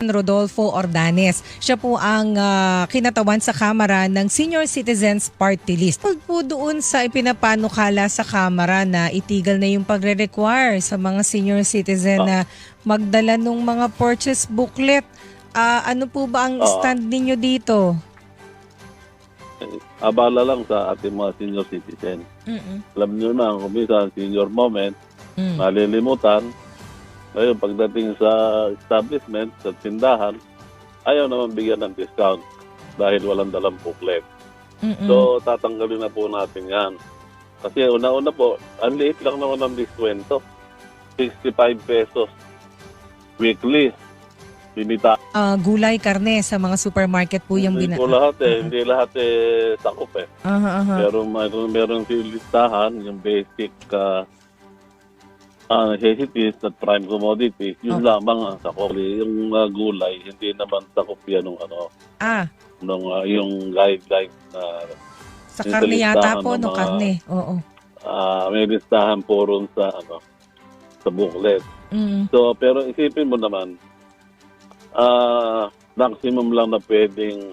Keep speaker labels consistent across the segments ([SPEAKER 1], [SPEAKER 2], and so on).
[SPEAKER 1] Rodolfo Ordanes. Siya po ang kinatawan sa Kamara ng Senior Citizens Party List. Tungkol po doon sa ipinapanukala sa Kamara na itigil na yung pagre-require sa mga senior citizen na magdala ng mga purchase booklet. Ano po ba ang stand ninyo dito?
[SPEAKER 2] Abala lang sa ating mga senior citizen. Alam nyo na, kung minsan senior moment, malilimutan. Ngayon, pagdating sa establishment, sa tindahan, ayaw naman bigyan ng discount dahil walang dalang booklet. So, tatanggalin na po natin yan. Kasi una-una po, ang liit lang naman ng diskwento. 65 pesos weekly. Limita.
[SPEAKER 1] Gulay, karne sa mga supermarket po yung
[SPEAKER 2] Hindi po lahat hindi lahat sakop Pero meron listahan, yung basic necessities at prime commodities, yun lamang ang sakop. Yung gulay, hindi naman sakop yan nung yung guideline na
[SPEAKER 1] sa karne yata po, no, karne. Oo.
[SPEAKER 2] May listahan po ron sa booklet. So, pero isipin mo naman, maximum lang na pwedeng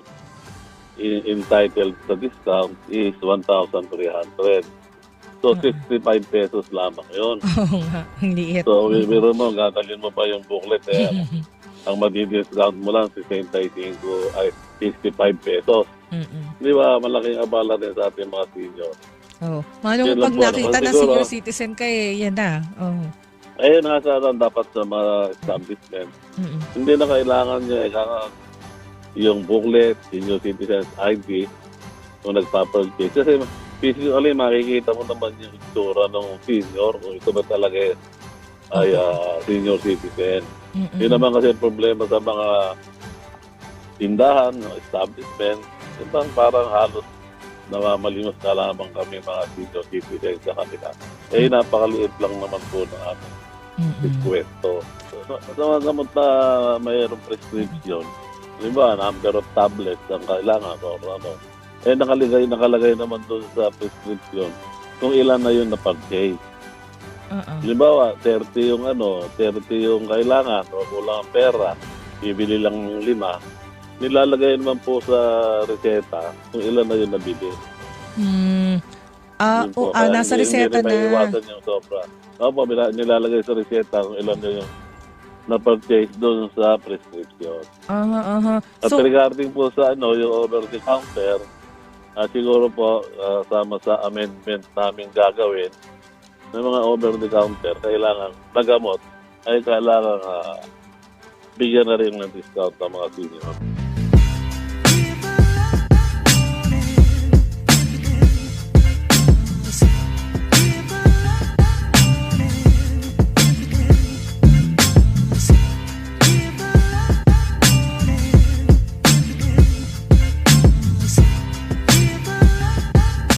[SPEAKER 2] entitled sa discount is 1,300. So, 65 pesos lamang yun.
[SPEAKER 1] Oo nga, ang liit.
[SPEAKER 2] So, biro mo, gatalin mo pa yung booklet. Ang madi-discount mo lang, 65 pesos. Di ba, malaking abala rin sa ating mga senior.
[SPEAKER 1] Mano mo pag nakita na senior citizen ka yan na.
[SPEAKER 2] Nasa dapat sa mga establishment. Hindi na kailangan niya yung booklet, senior citizens ID, kung nagpa-purchase. Kasi physically, makikita mo naman yung itsura ng senior, kung ito ba talaga ay senior citizen. Yun naman kasi problema sa mga tindahan, establishment. Diba, parang halos namamalimos na lamang kami mga senior citizen sa kanila. Napakaliit lang naman po ng aming diskwento. Sa mga gamot na mayroong prescription, diba, number of tablets ang kailangan nakalagay naman doon sa prescription kung ilan na yun na purchase. Halimbawa, 30 yung kailangan o kulang ang pera, bibili lang ng 5, nilalagay naman po sa reseta kung ilan na yun nabili.
[SPEAKER 1] Nasa reseta na.
[SPEAKER 2] Hindi maiwasan yung sobra. Nilalagay sa reseta kung ilan na yung na-purchase doon sa prescription. At regarding po sa yung over-the-counter, siguro po, sama sa amendment namin gagawin ng mga over-the-counter, kailangan nagamot, ay kailangan bigyan na rin ng discount ng mga senior.